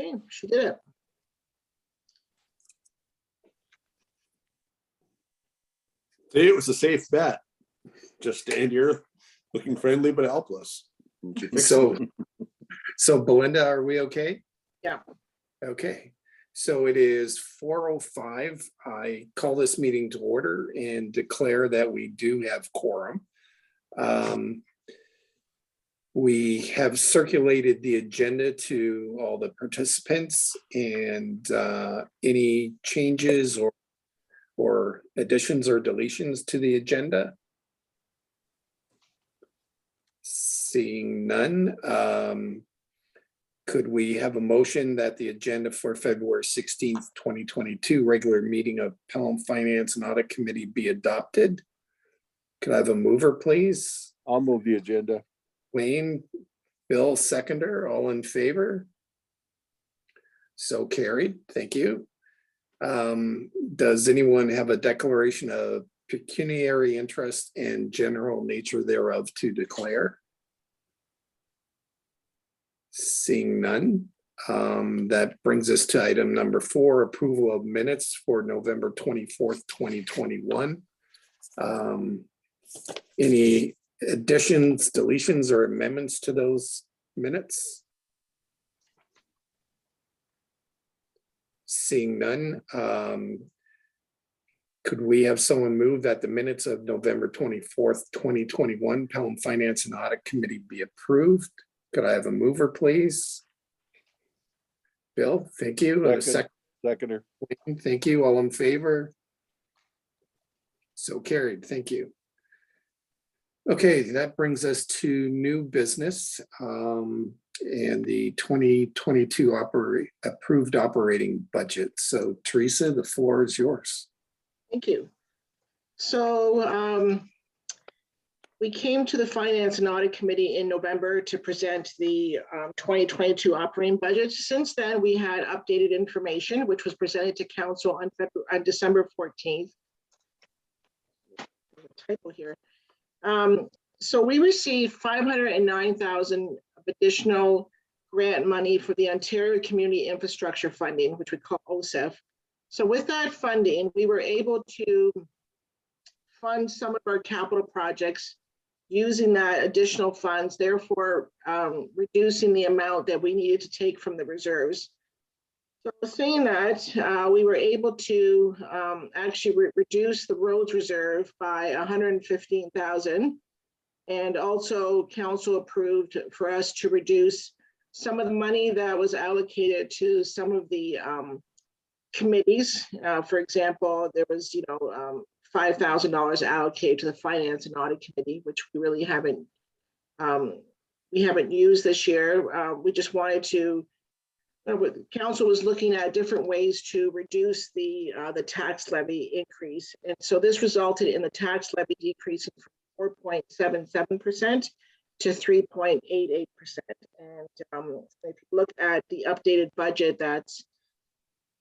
Okay, she did it. See, it was a safe bet. Just stand here looking friendly but helpless. So Belinda, are we okay? Yeah. Okay, so it is 4:05. I call this meeting to order and declare that we do have quorum. We have circulated the agenda to all the participants, and any changes or additions or deletions to the agenda? Seeing none, could we have a motion that the agenda for February 16th, 2022 regular meeting of Pelham Finance and Audit Committee be adopted? Could I have a mover, please? I'll move the agenda. Wayne, Bill, seconder, all in favor? So carried, thank you. Does anyone have a declaration of pecuniary interest and general nature thereof to declare? Seeing none, that brings us to item number 4, approval of minutes for November 24th, 2021. Any additions, deletions, or amendments to those minutes? Seeing none, could we have someone move that the minutes of November 24th, 2021 Pelham Finance and Audit Committee be approved? Could I have a mover, please? Bill, thank you. And a Seconder. thank you. All in favor? So carried. Thank you. Okay, that brings us to new business and the 2022 approved operating budget. So Teresa, the floor is yours. Thank you. So we came to the Finance and Audit Committee in November to present the 2022 operating budget. Since then, we had updated information, which was presented to Council on December 14th. Typo here. So we received $509,000 of additional grant money for the Ontario Community Infrastructure Funding, which we call OCIF. So with that funding, we were able to fund some of our capital projects using that additional funds, therefore reducing the amount that we needed to take from the reserves. So saying that, we were able to actually reduce the roads reserve by $115,000. And also council approved for us to reduce some of the money that was allocated to some of the committees. For example, there was, $5,000 allocated to the Finance and Audit Committee, which we really haven't used this year. We just wanted to. Council was looking at different ways to reduce the tax levy increase, and so this resulted in the tax levy decreasing from 4.77% to 3.88%. And if you look at the updated budget that's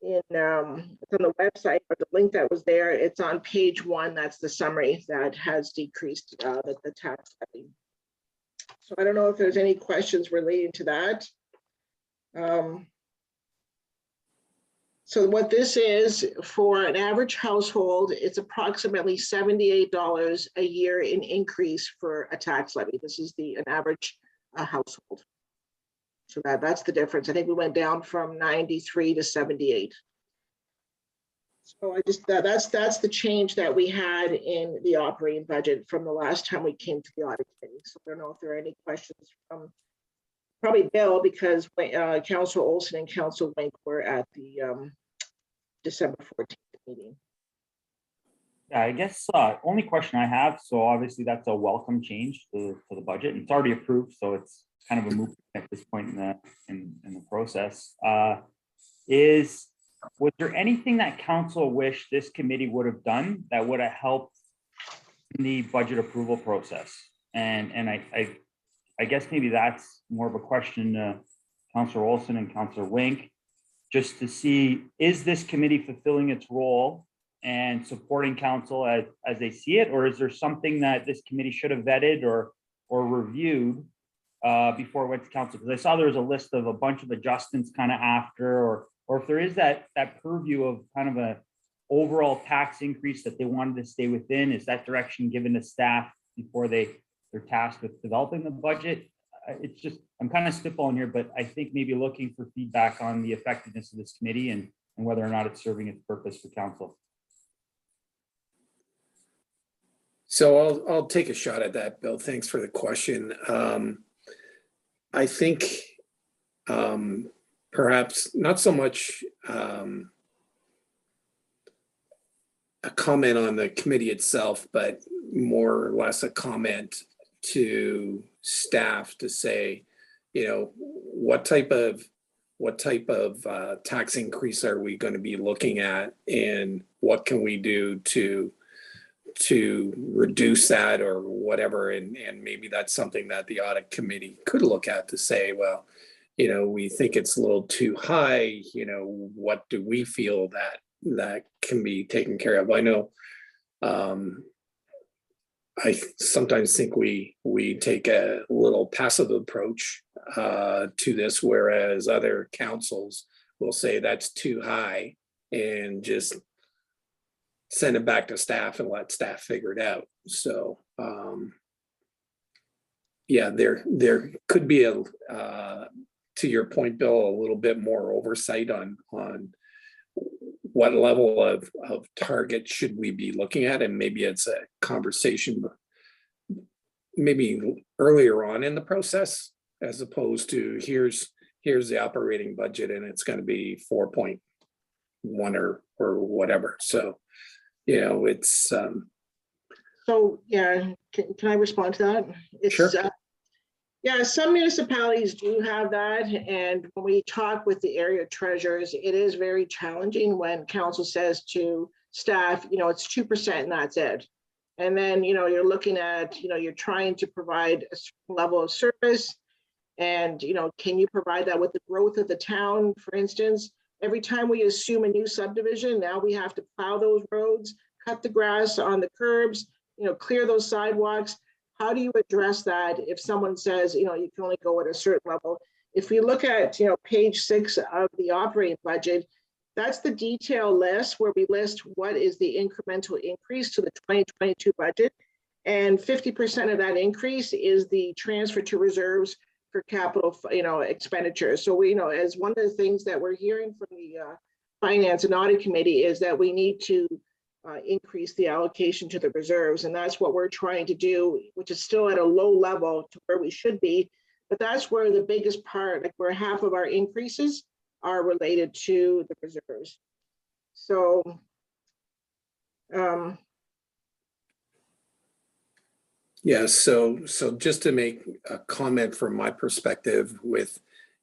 it's on the website, or the link that was there, it's on page 1. That's the summary that has decreased the tax levy. So I don't know if there's any questions relating to that. So what this is for an average household, it's approximately $78 a year in increase for a tax levy. This is an average household. So that's the difference. I think we went down from 93 to 78. So I just that's the change that we had in the operating budget from the last time we came to the audit committee. So I don't know if there are any questions from probably Bill, because Council Olson and Council Wink were at the December 14th meeting. Yeah, I guess only question I have, so obviously that's a welcome change to the budget. It's already approved, so it's kind of a move at this point in the process. Was there anything that council wished this committee would have done that would have helped in the budget approval process? And I guess maybe that's more of a question to Councillor Olson and Councillor Wink, just to see, is this committee fulfilling its role and supporting council as they see it, or is there something that this committee should have vetted or reviewed before it went to council? Because I saw there was a list of a bunch of adjustments kind of after, or if there is that purview of kind of a overall tax increase that they wanted to stay within, is that direction given to staff before they're tasked with developing the budget? It's just, I'm kind of spitballing here, but I think maybe looking for feedback on the effectiveness of this committee and whether or not it's serving its purpose for council. So I'll take a shot at that, Bill. Thanks for the question. I think perhaps not so much a comment on the committee itself, but more or less a comment to staff to say, you know, what type of tax increase are we going to be looking at, and what can we do to reduce that or whatever, and maybe that's something that the audit committee could look at to say, well, you know, we think it's a little too high, you know, what do we feel that can be taken care of? I know I sometimes think we take a little passive approach to this, whereas other councils will say that's too high and just send it back to staff and let staff figure it out. So yeah, there could be a to your point, Bill, a little bit more oversight on what level of target should we be looking at, and maybe it's a conversation maybe earlier on in the process, as opposed to here's the operating budget and it's going to be 4.1 or whatever. So, you know, it's So, yeah, can I respond to that? It's, sure. Yeah, some municipalities do have that. And when we talk with the area treasurers, it is very challenging when council says to staff, you know, it's 2% and that's it. And then, you know, you're looking at, you know, you're trying to provide a certain level of service. And, you know, can you provide that with the growth of the town? For instance, every time we assume a new subdivision, now we have to plow those roads, cut the grass on the curbs, you know, clear those sidewalks. How do you address that if someone says, you know, you can only go at a certain level? If we look at, you know, page 6 of the operating budget, that's the detail list where we list what is the incremental increase to the 2022 budget. And 50% of that increase is the transfer to reserves for capital, you know, expenditures. So we, you know, as one of the things that we're hearing from the Finance and Audit Committee is that we need to increase the allocation to the reserves. And that's what we're trying to do, which is still at a low level to where we should be. But that's where the biggest part, like where half of our increases are related to the reserves. So, yeah, so just to make a comment from my perspective with,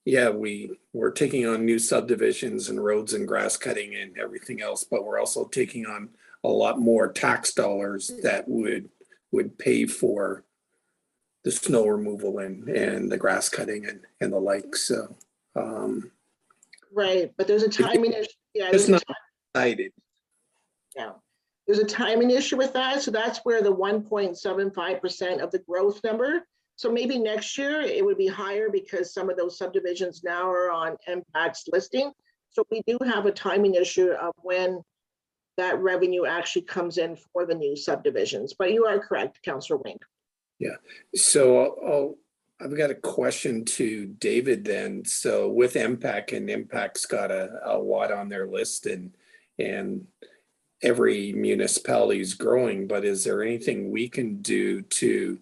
yeah, we're taking on new subdivisions and roads and grass cutting and everything else, but we're also taking on a lot more tax dollars that would pay for the snow removal and the grass cutting and the like. So right, but there's a timing issue. Yeah, it's not decided. Yeah, there's a timing issue with that. So that's where the 1.75% of the growth number. So maybe next year it would be higher because some of those subdivisions now are on MPAC's listing. So we do have a timing issue of when that revenue actually comes in for the new subdivisions. But you are correct, Councillor Wink. Yeah, so I've got a question to David then. So with MPAC, and MPAC's got a lot on their list, and every municipality is growing, but is there anything we can do to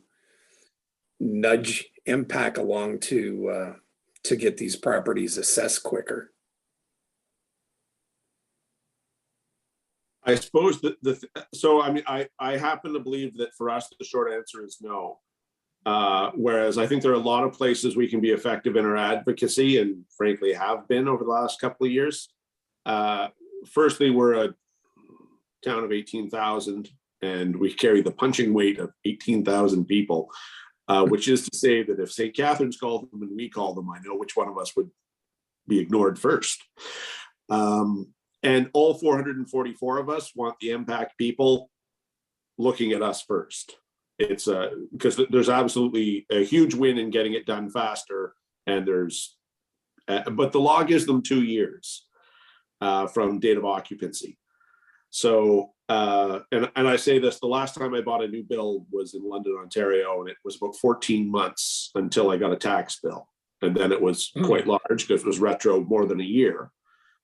nudge MPAC along to get these properties assessed quicker? I suppose so I mean, I happen to believe that for us, the short answer is no. Whereas I think there are a lot of places we can be effective in our advocacy, and frankly have been over the last couple of years. Firstly, we're a town of 18,000 and we carry the punching weight of 18,000 people, which is to say that if St. Catharines called them and we call them, I know which one of us would be ignored first. And all 444 of us want the impact people looking at us first. it's because there's absolutely a huge win in getting it done faster, and there's but the law gives them 2 years from date of occupancy. So and I say this, the last time I bought a new build was in London, Ontario, and it was about 14 months until I got a tax bill, and then it was quite large because it was retro more than a year.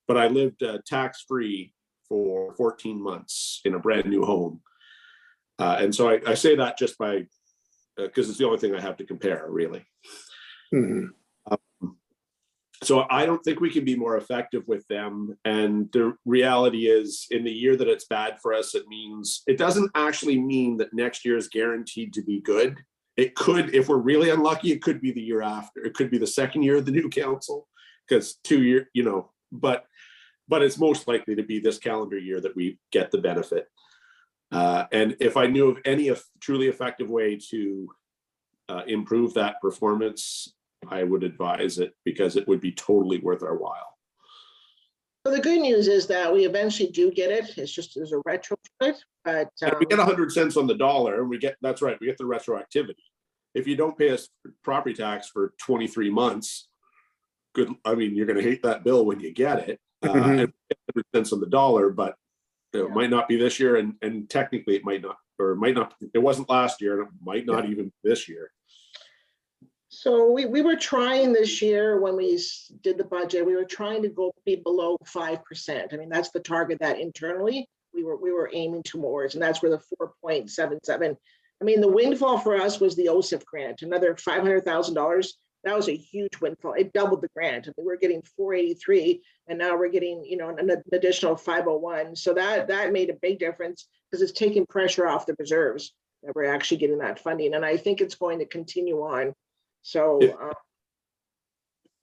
But I lived tax-free for 14 months in a brand new home. And so I say that just by, because it's the only thing I have to compare, really. Mhm. So I don't think we can be more effective with them. And the reality is, in the year that it's bad for us, it doesn't actually mean that next year is guaranteed to be good. It could, if we're really unlucky, it could be the year after. It could be the second year of the new council, because 2 years, but it's most likely to be this calendar year that we get the benefit. And if I knew of any truly effective way to improve that performance, I would advise it, because it would be totally worth our while. So the good news is that we eventually do get it. It's just there's a retro to it, but And we get 100 cents on the dollar, and we get the retroactivity. If you don't pay us property tax for 23 months, you're going to hate that bill when you get it. And 100 cents on the dollar, but it might not be this year, and technically it might not, or it might not. It wasn't last year, and it might not even be this year. So we were trying this year, when we did the budget, we were trying to be below 5%. I mean, that's the target that internally we were aiming towards, and that's where the 4.77. I mean, the windfall for us was the OSIF grant, another $500,000. That was a huge windfall. It doubled the grant. I mean, we're getting 483, and now we're getting, an additional 501. So that made a big difference, because it's taking pressure off the reserves that we're actually getting that funding, and I think it's going to continue on. So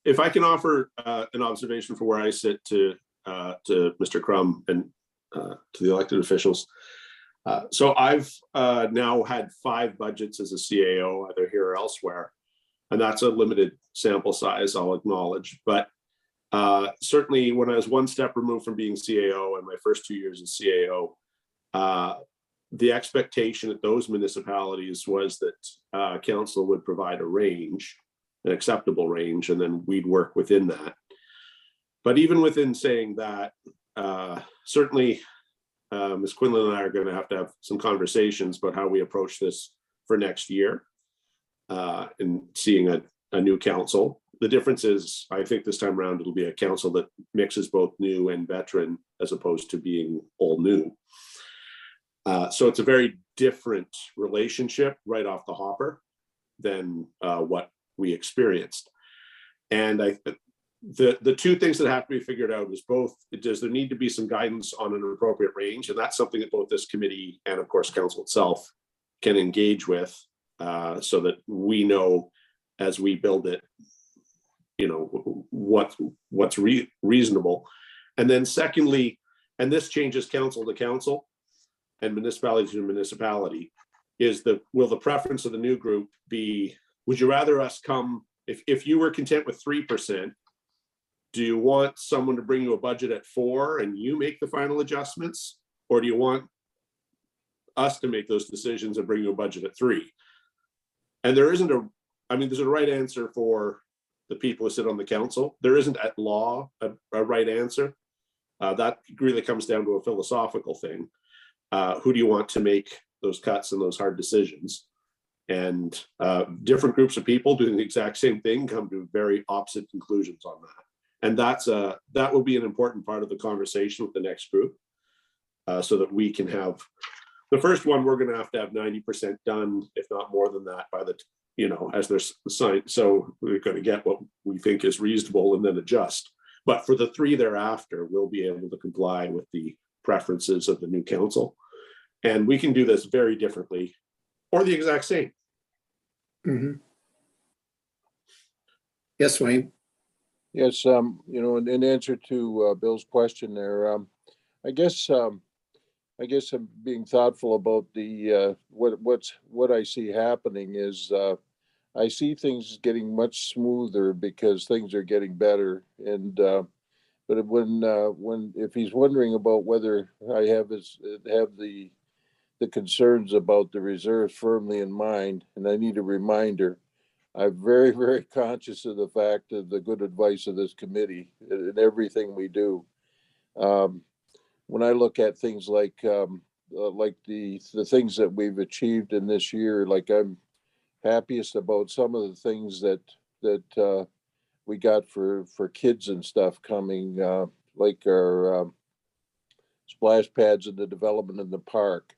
if I can offer an observation for where I sit to Mr. Crum and to the elected officials. So I've now had 5 budgets as a CAO, either here or elsewhere, and that's a limited sample size, I'll acknowledge. But certainly when I was one step removed from being CAO in my first 2 years as CAO, the expectation at those municipalities was that council would provide a range, an acceptable range, and then we'd work within that. But even within saying that, certainly Ms. Quinlan and I are going to have some conversations about how we approach this for next year and seeing a new council. The difference is, I think this time around, it'll be a council that mixes both new and veteran, as opposed to being all new. So it's a very different relationship right off the hopper than what we experienced. And the two things that have to be figured out is both, does there need to be some guidance on an appropriate range? And that's something that both this committee and, of course, council itself can engage with, so that we know as we build it, what's reasonable. And then secondly, and this changes council to council and municipality to municipality, will the preference of the new group be, would you rather us come, if you were content with 3%, do you want someone to bring you a budget at 4% and you make the final adjustments? Or do you want us to make those decisions and bring you a budget at 3%? And there isn't there's a right answer for the people who sit on the council. There isn't at law a right answer. That really comes down to a philosophical thing. Who do you want to make those cuts and those hard decisions? And different groups of people doing the exact same thing come to very opposite conclusions on that. And that will be an important part of the conversation with the next group, so that we can have the first one. We're going to have 90% done, if not more than that, by as they're signed. So we're going to get what we think is reasonable and then adjust. But for the 3 thereafter, we'll be able to comply with the preferences of the new council. And we can do this very differently or the exact same. Mm-hmm. Yes, Wayne. Yes, in answer to Bill's question there, I guess I'm being thoughtful about the what I see happening is I see things getting much smoother because things are getting better. And but if he's wondering about whether I have the the concerns about the reserves firmly in mind, and I need a reminder. I'm very, very conscious of the fact of the good advice of this committee in everything we do. When I look at things like the things that we've achieved in this year, like I'm happiest about some of the things that we got for kids and stuff coming, like our splash pads and the development in the park,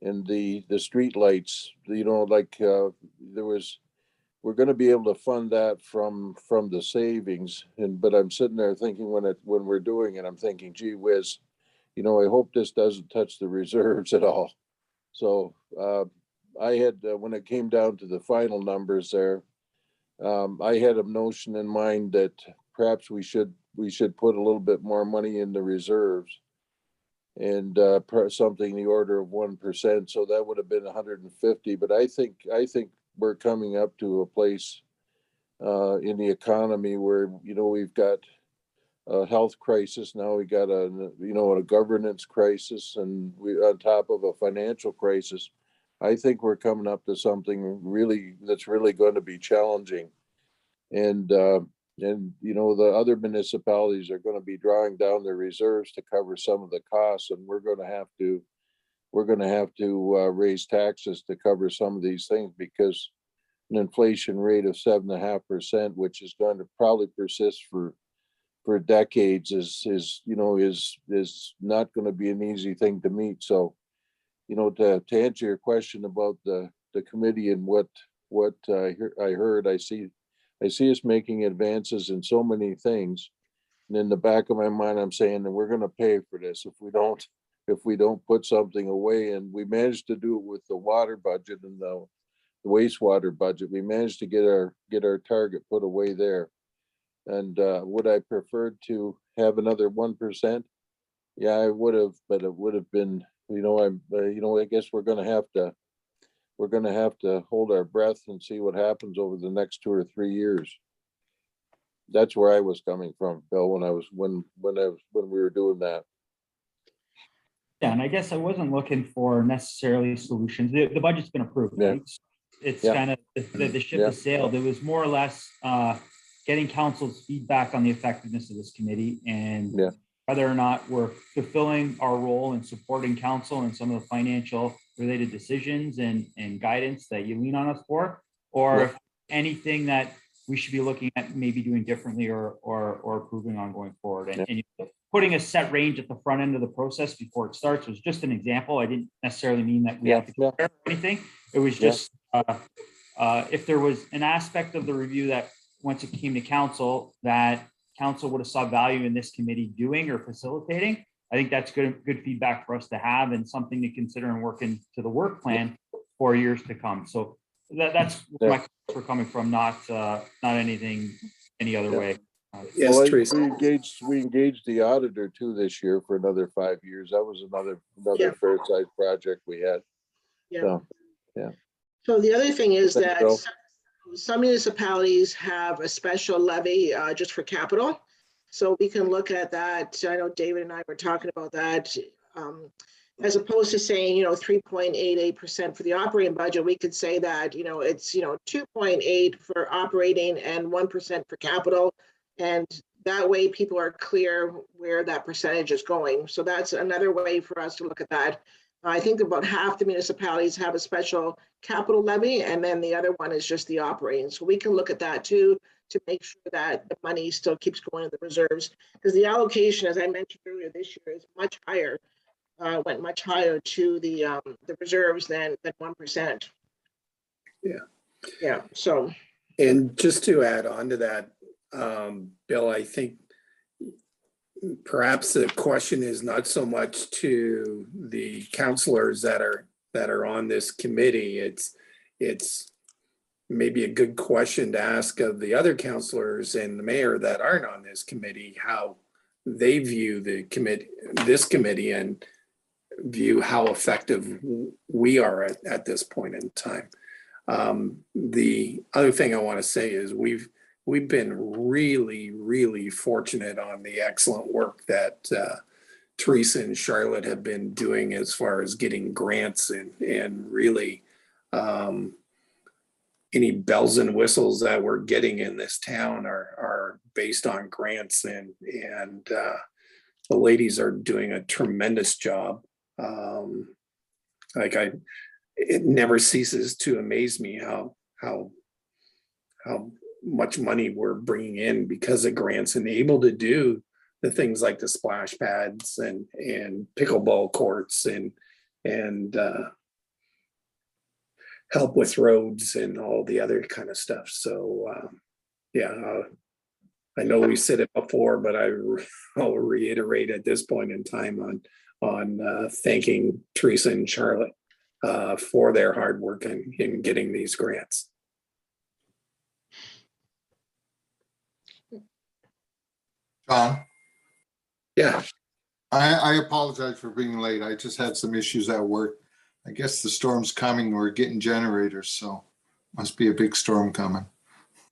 and the street lights. Like we're going to be able to fund that from the savings. But I'm sitting there thinking when we're doing it, I'm thinking, gee whiz, I hope this doesn't touch the reserves at all. So I had, when it came down to the final numbers there, I had a notion in mind that perhaps we should put a little bit more money in the reserves, and something in the order of 1%. So that would have been 150. But I think we're coming up to a place in the economy where we've got a health crisis now. We got a governance crisis, and we on top of a financial crisis. I think we're coming up to something that's really going to be challenging, and the other municipalities are going to be drawing down their reserves to cover some of the costs, and we're going to have to raise taxes to cover some of these things, because an inflation rate of 7.5%, which is going to probably persist for decades, is not going to be an easy thing to meet. So, to answer your question about the committee and what I heard, I see us making advances in so many things. And in the back of my mind, I'm saying that we're going to pay for this if we don't put something away. And we managed to do it with the water budget and the wastewater budget. We managed to get our target put away there. And would I prefer to have another 1%? Yeah, I would have, but it would have been, I guess we're going to have to hold our breath and see what happens over the next 2 or 3 years. That's where I was coming from, Bill, when we were doing that. Yeah, and I guess I wasn't looking for necessarily solutions. The budget's been approved. Yeah. Right? It's Yeah. kind of the ship Yeah. has sailed. It was more or less getting council's feedback on the effectiveness of this committee, and Yeah. whether or not we're fulfilling our role in supporting council and some of the financial related decisions and guidance that you lean on us for, or Yeah. if anything that we should be looking at maybe doing differently or improving on going forward. And putting a set range at the front end of the process before it starts was just an example. I didn't necessarily mean that we have to compare anything. It was just if there was an aspect of the review that once it came to council that council would have saw value in this committee doing or facilitating, I think that's good feedback for us to have and something to consider and work into the work plan for years to come. So that's where we're coming from, not anything any other way. Yes, Well, Teresa. we engaged the auditor too this year for another 5 years. That was another fair sized project we had. Yeah. So, So the other thing is Thanks, that Bill. some municipalities have a special levy just for capital. So we can look at that. I know David and I were talking about that. As opposed to saying, 3.88% for the operating budget, we could say that, it's, 2.8 for operating and 1% for capital. And that way people are clear where that percentage is going. So that's another way for us to look at that. I think about half the municipalities have a special capital levy, and then the other one is just the operating. So we can look at that too, to make sure that the money still keeps going to the reserves, because the allocation, as I mentioned earlier this year, is much higher, went much higher to the reserves than 1%. Yeah. So. And just to add on to that, Bill, I think perhaps the question is not so much to the counselors that are on this committee. It's maybe a good question to ask of the other counselors and the mayor that aren't on this committee, how they view this committee and view how effective we are at this point in time. The other thing I want to say is we've been really, really fortunate on the excellent work that Teresa and Charlotte have been doing as far as getting grants and really any bells and whistles that we're getting in this town are based on grants, and the ladies are doing a tremendous job. It never ceases to amaze me how much money we're bringing in because of grants, and able to do the things like the splash pads and pickleball courts and help with roads and all the other kind of stuff. So I know we said it before, but I'll reiterate at this point in time on thanking Teresa and Charlotte for their hard work in getting these grants. John, Yeah, I apologize for being late. I just had some issues at work. I guess the storm's coming. We're getting generators, so must be a big storm coming.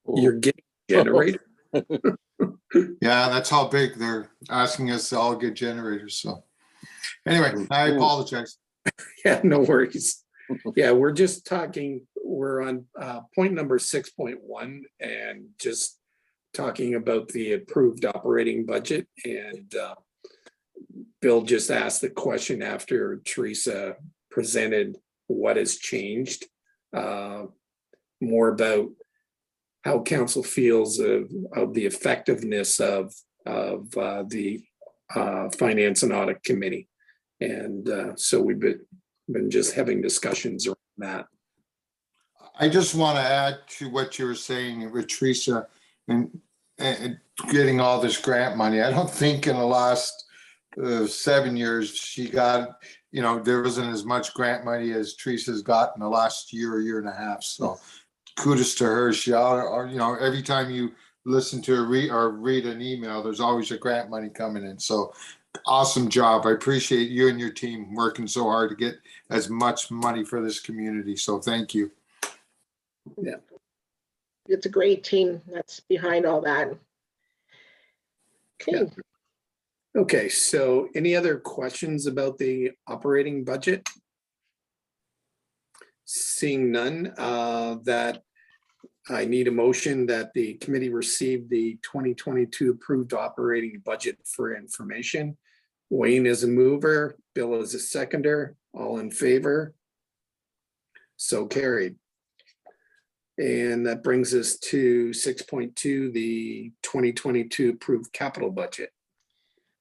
you're getting generated. Yeah, that's how big they're asking us to all get generators. So anyway, I apologize. Yeah, no worries. Yeah, we're just talking, we're on point number 6.1 and just talking about the approved operating budget. And Bill just asked the question after Teresa presented what has changed, more about how council feels of the effectiveness of the Finance and Audit Committee. And so we've been just having discussions around that. I just want to add to what you were saying with Teresa and getting all this grant money. I don't think in the last 7 years she got, there wasn't as much grant money as Teresa's got in the last year and a half. So kudos to her. She, every time you listen to her or read an email, there's always a grant money coming in. So awesome job. I appreciate you and your team working so hard to get as much money for this community. So thank you. Yeah. It's a great team that's behind all that. Okay. Yeah. Okay, so any other questions about the operating budget? Seeing none, that I need a motion that the committee receive the 2022 approved operating budget for information. Wayne is a mover, Bill is a seconder, all in favor. So carried. And that brings us to 6.2, the 2022 approved capital budget.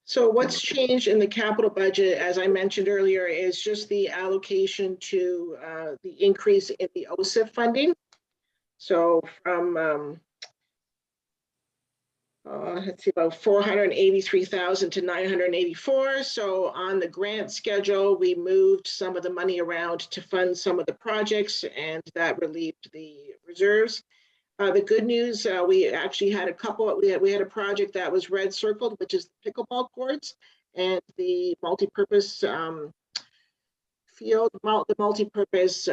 So what's changed in the capital budget, as I mentioned earlier, is just the allocation to the increase in the OSIF funding. So from, let's see, about 483,000 to 984. So on the grant schedule, we moved some of the money around to fund some of the projects, and that relieved the reserves. The good news, we actually had a couple, we had a project that was red circled, which is the pickleball courts and the multi-purpose field, the multi-purpose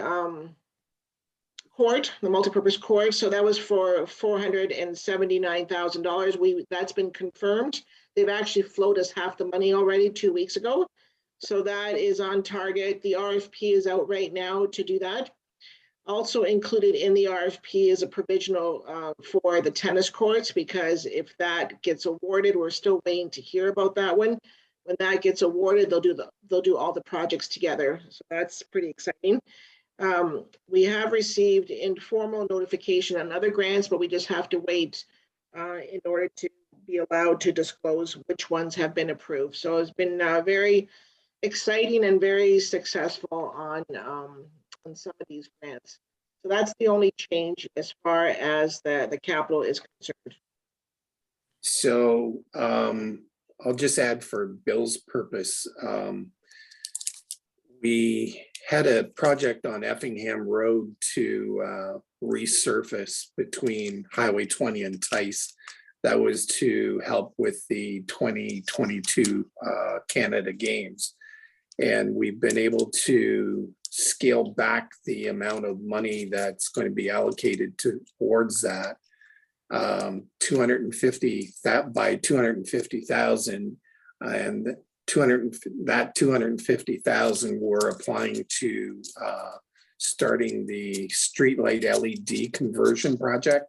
court, the multi-purpose court. So that was for $479,000. That's been confirmed. They've actually flowed us half the money already 2 weeks ago. So that is on target. The RFP is out right now to do that. Also included in the RFP is a provisional for the tennis courts, because if that gets awarded, we're still waiting to hear about that one. When that gets awarded, they'll do all the projects together. So that's pretty exciting. We have received informal notification on other grants, but we just have to wait in order to be allowed to disclose which ones have been approved. So it's been very exciting and very successful on some of these grants. So that's the only change as far as the capital is concerned. So I'll just add for Bill's purpose. We had a project on Effingham Road to resurface between Highway 20 and Tice. That was to help with the 2022 Canada Games. And we've been able to scale back the amount of money that's going to be allocated towards that. 250 that by 250,000, and that 250,000 we're applying to starting the streetlight LED conversion project.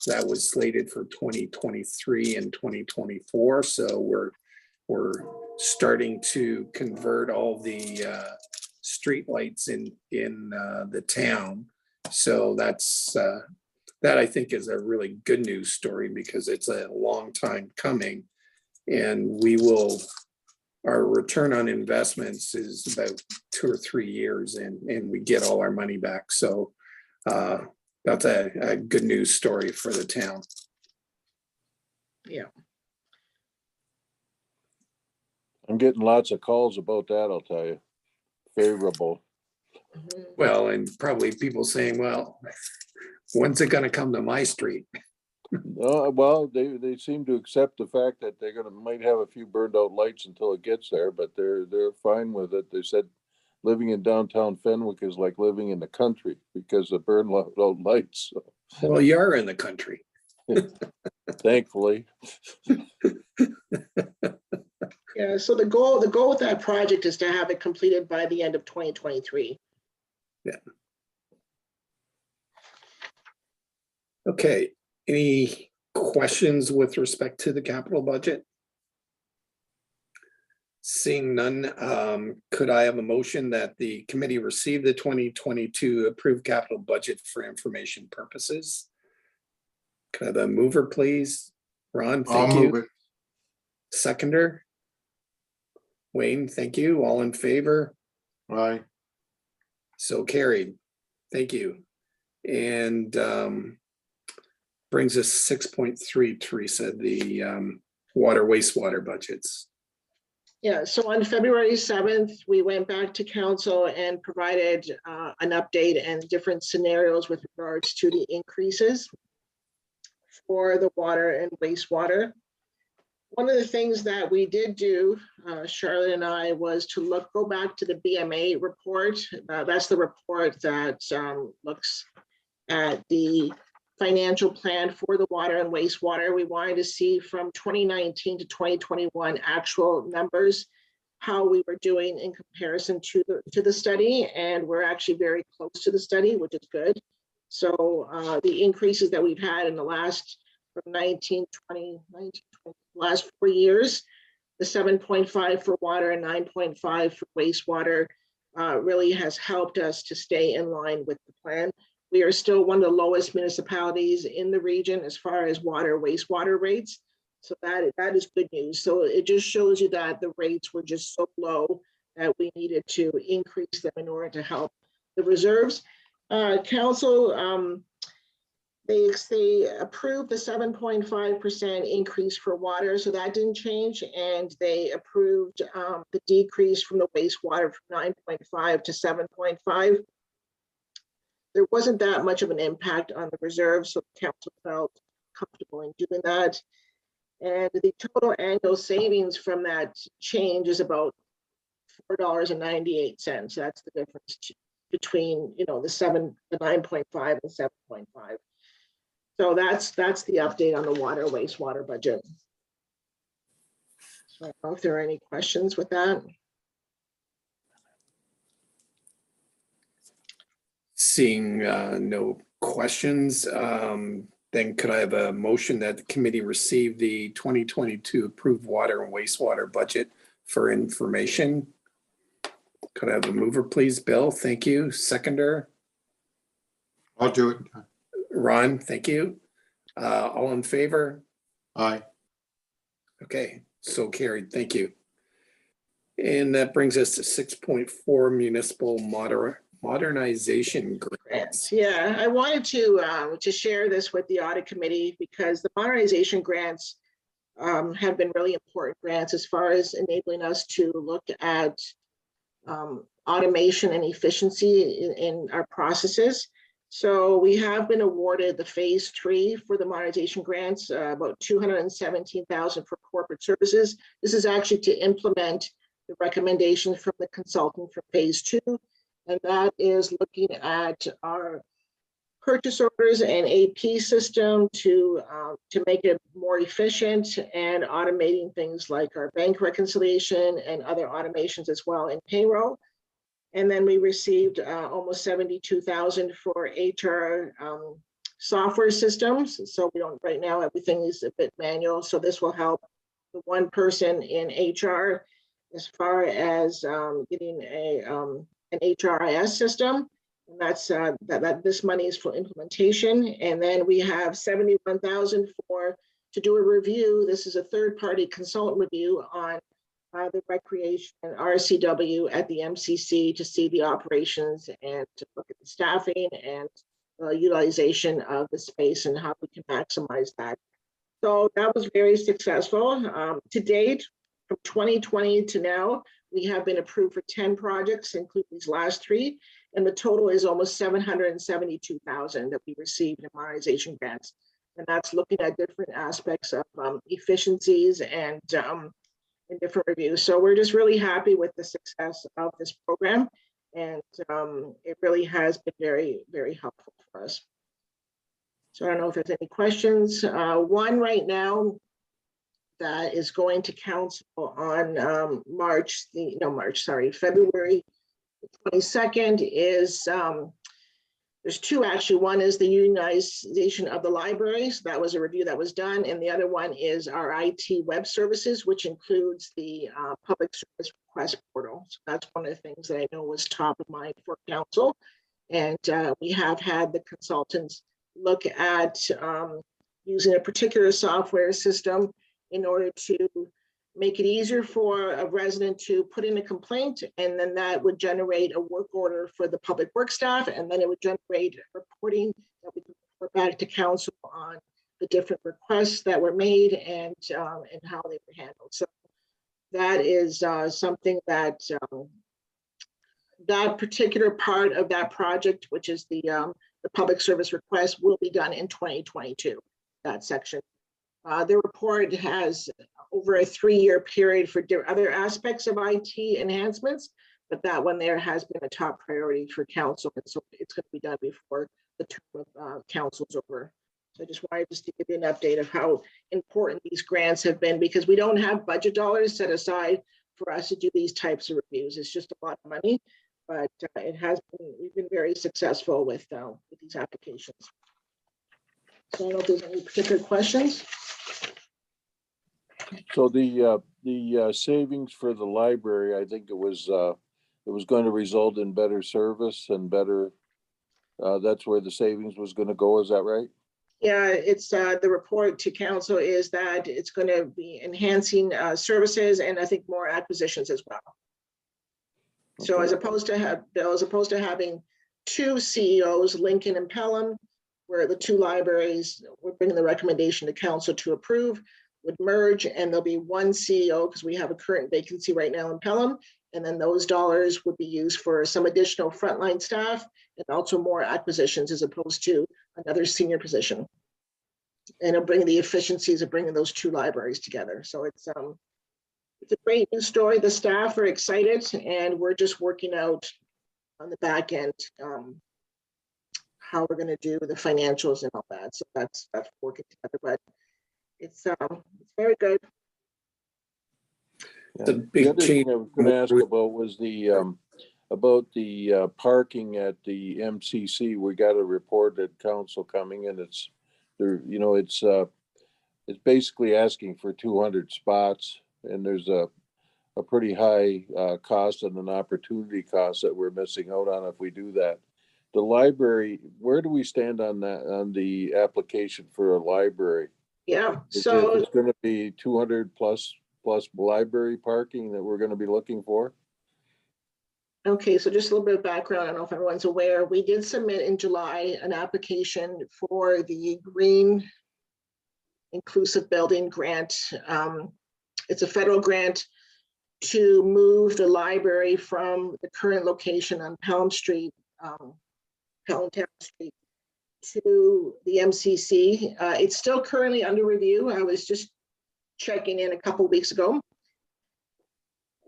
That was slated for 2023 and 2024. So we're starting to convert all the streetlights in the town. So that's that I think is a really good news story because it's a long time coming, and our return on investments is about 2 or 3 years, and we get all our money back. So that's a good news story for the town. Yeah. I'm getting lots of calls about that, I'll tell you. Favorable. Mhm. Well, and probably people saying, well, when's it gonna come to my street? Well, they seem to accept the fact that they're gonna, might have a few burned out lights until it gets there, but they're fine with it. They said living in downtown Fenwick is like living in the country because of burned out lights. So, Well, you are in the country. thankfully. Yeah, so the goal with that project is to have it completed by the end of 2023. Okay, any questions with respect to the capital budget? Seeing none, could I have a motion that the committee receive the 2022 approved capital budget for information purposes? Could I have a mover, please? Ron, I'll thank move you. it. Seconder? Wayne, thank you. All in favor? Aye. So carried. Thank you. And brings us 6.3, Teresa, the water wastewater budgets. Yeah, so on February 7th, we went back to council and provided an update and different scenarios with regards to the increases for the water and wastewater. One of the things that we did do, Charlotte and I, was to go back to the BMA report. That's the report that looks at the financial plan for the water and wastewater. We wanted to see from 2019 to 2021 actual numbers, how we were doing in comparison to the study, and we're actually very close to the study, which is good. So the increases that we've had in the last from 19, 20, last 4 years, the 7.5 for water and 9.5 for wastewater really has helped us to stay in line with the plan. We are still one of the lowest municipalities in the region as far as water wastewater rates. So that is good news. So it just shows you that the rates were just so low that we needed to increase them in order to help the reserves. Council, they approved the 7.5% increase for water, so that didn't change, and they approved the decrease from the wastewater from 9.5 to 7.5. There wasn't that much of an impact on the reserve, so the council felt comfortable in doing that. And the total annual savings from that change is about $4.98. That's the difference between the 9.5 and 7.5. So that's the update on the water wastewater budget. So I don't know if there are any questions with that. Seeing no questions, then could I have a motion that the committee receive the 2022 approved water and wastewater budget for information? Could I have a mover, please? Bill, thank you. Seconder? I'll do it. Ron, thank you. All in favor? Aye. Okay, so carried. Thank you. And that brings us to 6.4 municipal modernization grants. Yeah, I wanted to share this with the audit committee because the modernization grants have been really important grants as far as enabling us to look at automation and efficiency in our processes. So we have been awarded the phase 3 for the modernization grants, about $217,000 for corporate services. This is actually to implement the recommendations from the consultant for phase 2. And that is looking at our purchase orders and AP system to make it more efficient, and automating things like our bank reconciliation and other automations as well in payroll. And then we received almost 72,000 for HR software systems. So we don't, right now, everything is a bit manual. So this will help the one person in HR as far as getting an HRIS system. And that's that this money is for implementation. And then we have 71,000 to do a review. This is a third-party consultant review on the recreation RCW at the MCC to see the operations and to look at the staffing and utilization of the space and how we can maximize that. So that was very successful. To date, from 2020 to now, we have been approved for 10 projects, including these last 3, and the total is almost 772,000 that we received in modernization grants. And that's looking at different aspects of efficiencies and different reviews. So we're just really happy with the success of this program. And it really has been very, very helpful for us. So I don't know if there's any questions. One right now that is going to council on February 22nd is, there's 2 actually. One is the unionization of the libraries. That was a review that was done. And the other one is our IT web services, which includes the public service request portal. So that's one of the things that I know was top of mind for council. And we have had the consultants look at using a particular software system in order to make it easier for a resident to put in a complaint, and then that would generate a work order for the public work staff, and then it would generate reporting that we can report back to council on the different requests that were made and how they were handled. So that is something that that particular part of that project, which is the public service request, will be done in 2022, that section. The report has over a 3-year period for other aspects of IT enhancements, but that one there has been a top priority for council. And so it's going to be done before the term of council's over. So I just wanted to give you an update of how important these grants have been, because we don't have budget dollars set aside for us to do these types of reviews. It's just a lot of money, but it has been, we've been very successful with these applications. So I don't know if there's any particular questions. So the savings for the library, I think it was going to result in better service and better, that's where the savings was going to go. Is that right? Yeah, it's the report to council is that it's going to be enhancing services and I think more acquisitions as well. Okay. So as opposed to having 2 CEOs, Lincoln and Pelham, where the 2 libraries, we're bringing the recommendation to council to approve, would merge, and there'll be 1 CEO because we have a current vacancy right now in Pelham, and then those dollars would be used for some additional frontline staff and also more acquisitions as opposed to another senior position. And it'll bring the efficiencies of bringing those 2 libraries together. So it's a great new story. The staff are excited, and we're just working out on the back end how we're going to do the financials and all that. So that's working together, but it's very good. Yeah. The other thing I was going to ask about was the parking at the MCC. We got a report at council coming, and it's there. You know, it's basically asking for 200 spots, and there's a pretty high cost and an opportunity cost that we're missing out on if we do that. The library, where do we stand on that, on the application for a library? Yeah, so it's going to be 200 plus library parking that we're going to be looking for. Okay, so just a little bit of background. I don't know if everyone's aware. We did submit in July an application for the Green Inclusive Building Grant. It's a federal grant to move the library from the current location on Pelham Street, Pelham Town Street, to the MCC. It's still currently under review. I was just checking in a couple of weeks ago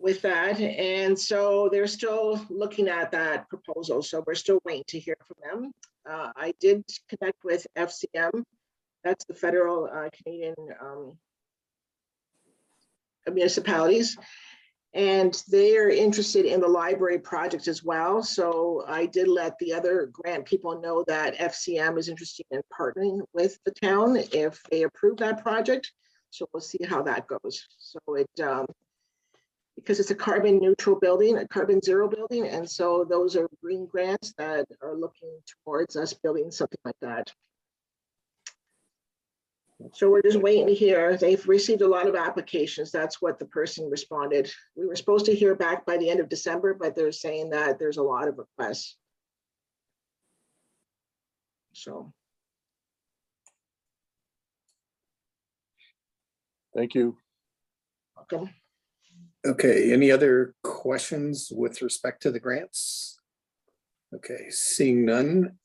with that. And so they're still looking at that proposal. So we're still waiting to hear from them. I did connect with FCM. That's the federal Canadian municipalities. And they are interested in the library project as well. So I did let the other grant people know that FCM is interested in partnering with the town if they approve that project. So we'll see how that goes. So it, because it's a carbon neutral building, a carbon zero building. And so those are green grants that are looking towards us building something like that. So we're just waiting to hear. They've received a lot of applications. That's what the person responded. We were supposed to hear back by the end of December, but they're saying that there's a lot of requests. So. Thank you. Welcome. Okay, any other questions with respect to the grants? Okay, seeing none,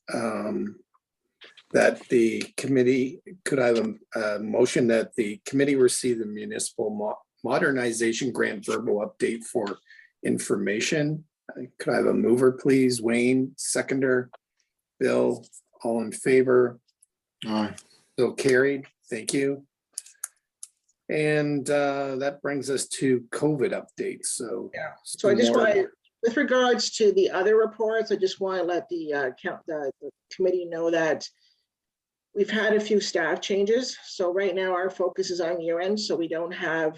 that the committee, could I have a motion that the committee receive the municipal modernization grant verbal update for information? Could I have a mover, please? Wayne, seconder, Bill, all in favor? Aye. So carried, thank you. And that brings us to COVID updates, so. Yeah. So I just want to, with regards to the other reports, I just want to let the committee know that we've had a few staff changes. So right now our focus is on year end. So we don't have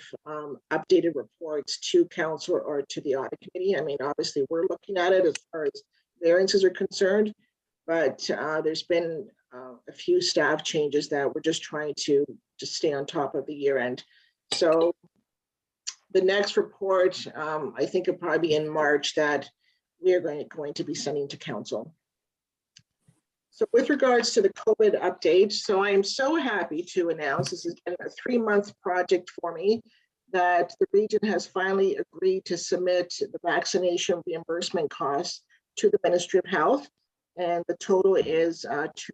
updated reports to council or to the audit committee. I mean, obviously we're looking at it as far as variances are concerned, but there's been a few staff changes that we're just trying to just stay on top of the year end. So the next report, I think it'll probably be in March that we're going to be sending to council. So with regards to the COVID update, so I am so happy to announce, this has been a 3-month project for me, that the region has finally agreed to submit the vaccination reimbursement costs to the Ministry of Health. And the total is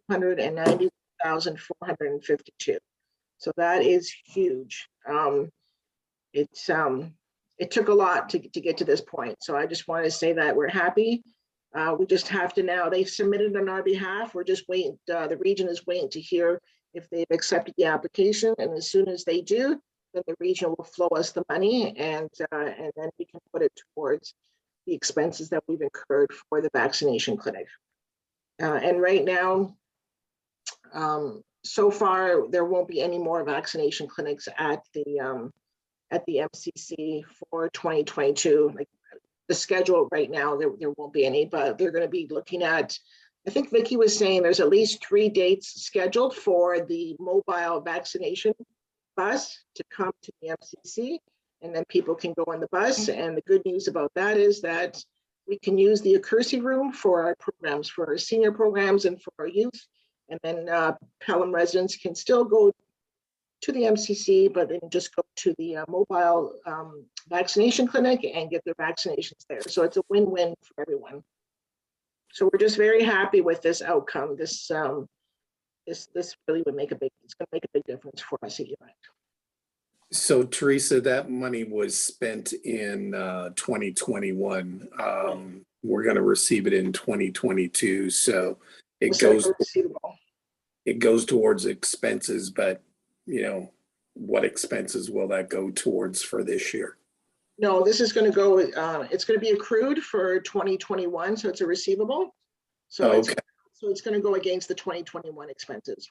$290,452. So that is huge. It took a lot to get to this point. So I just want to say that we're happy. We just have to now, they've submitted on our behalf. We're just waiting, the region is waiting to hear if they've accepted the application. And as soon as they do, then the region will flow us the money and then we can put it towards the expenses that we've incurred for the vaccination clinic. And right now, so far, there won't be any more vaccination clinics at the MCC for 2022. Like the schedule right now, there won't be any, but they're going to be looking at, I think Vicki was saying there's at least 3 dates scheduled for the mobile vaccination bus to come to the MCC, and then people can go on the bus. And the good news about that is that we can use the Accuracy room for our programs, for our senior programs and for our youth. And then Pelham residents can still go to the MCC, but then just go to the mobile vaccination clinic and get their vaccinations there. So it's a win-win for everyone. So we're just very happy with this outcome. This really would make it's going to make a big difference for us at UNT. So Teresa, that money was spent in 2021. We're going to receive it in 2022. So it goes towards expenses, but you know, what expenses will that go towards for this year? No, this is going to go, it's going to be accrued for 2021. So it's a receivable. So okay. It's going to go against the 2021 expenses.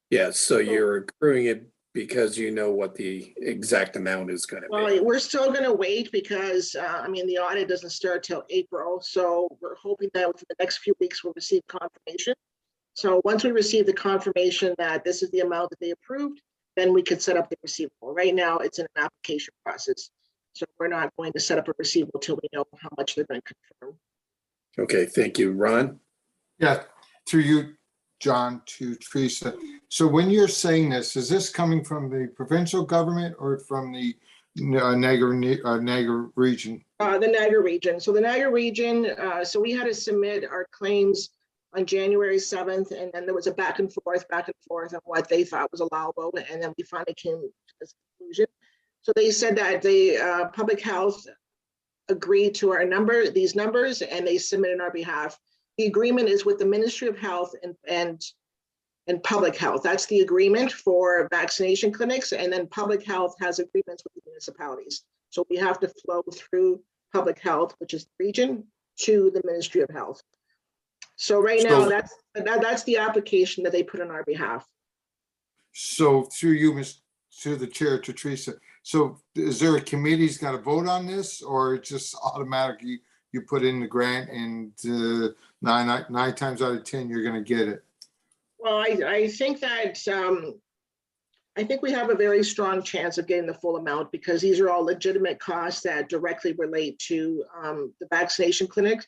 Yeah, so you're accruing it because you know what the exact amount is going to be. Well, we're still going to wait because, I mean, the audit doesn't start till April. So we're hoping that within the next few weeks, we'll receive confirmation. So once we receive the confirmation that this is the amount that they approved, then we could set up the receivable. Right now, it's in an application process. So we're not going to set up a receivable till we know how much they're going to confirm. Okay, thank you. Ron? Yeah, through you, John, to Teresa. So when you're saying this, is this coming from the provincial government or from the Niagara region? The Niagara region. So the Niagara region, so we had to submit our claims on January 7th, and then there was a back and forth on what they thought was allowable, and then we finally came to this conclusion. So they said that the public health agree to these numbers, and they submit on our behalf. The agreement is with the Ministry of Health and Public Health. That's the agreement for vaccination clinics, and then Public Health has agreements with the municipalities. So we have to flow through Public Health, which is the region, to the Ministry of Health. So right now, that's the application that they put on our behalf. So through you, to the chair, to Teresa. So is there a committee's got to vote on this, or it's just automatically you put in the grant and nine times out of 10, you're going to get it? Well, I think that I think we have a very strong chance of getting the full amount, because these are all legitimate costs that directly relate to the vaccination clinic.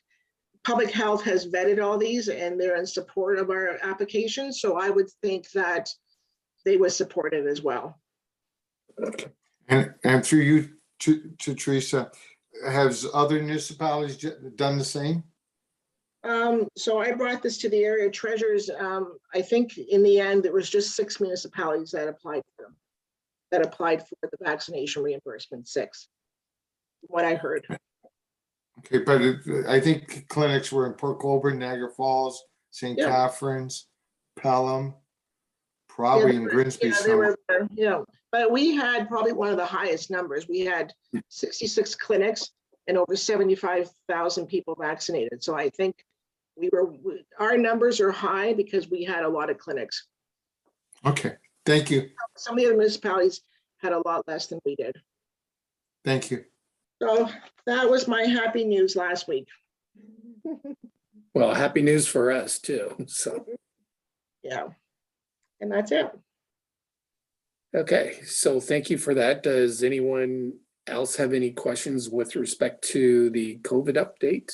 Public Health has vetted all these and they're in support of our application. So I would think that they would support it as well. And through you to Teresa, has other municipalities done the same? So I brought this to the area treasurers. I think in the end, there was just 6 municipalities that applied for them, that applied for the vaccination reimbursement, 6, what I heard. Okay, but I think clinics were in Port Colborne, Niagara Falls, St. Yeah. Catharines, Pelham, probably in Grimsby. But we had probably one of the highest numbers. We had 66 clinics and over 75,000 people vaccinated. So I think our numbers are high because we had a lot of clinics. Okay, thank you. Some of the other municipalities had a lot less than we did. Thank you. So that was my happy news last week. Well, happy news for us too. So, Yeah. And that's it. okay, so thank you for that. Does anyone else have any questions with respect to the COVID update?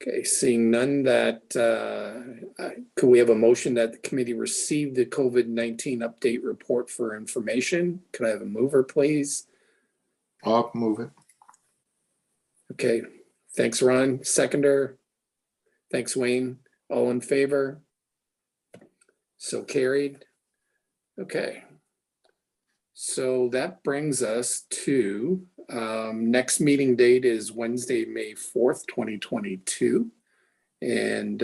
Okay, seeing none, could we have a motion that the committee receive the COVID-19 update report for information? Could I have a mover, please? I'll move it. Okay, thanks, Ron. Seconder. Thanks, Wayne. All in favor? So carried. Okay. So that brings us to next meeting date is Wednesday, May 4th, 2022. And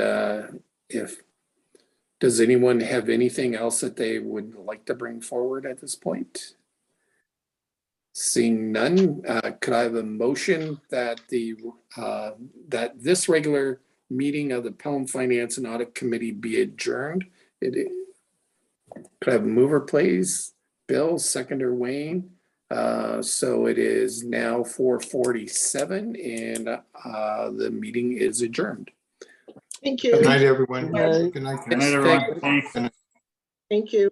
does anyone have anything else that they would like to bring forward at this point? Seeing none, could I have a motion that that this regular meeting of the Pelham Finance and Audit Committee be adjourned? Could I have a mover, please? Bill, seconder Wayne. So it is now 4:47 and the meeting is adjourned. Thank you. Good night, everyone. Good night. Good night. Good night, everyone. Thanks. Thank you.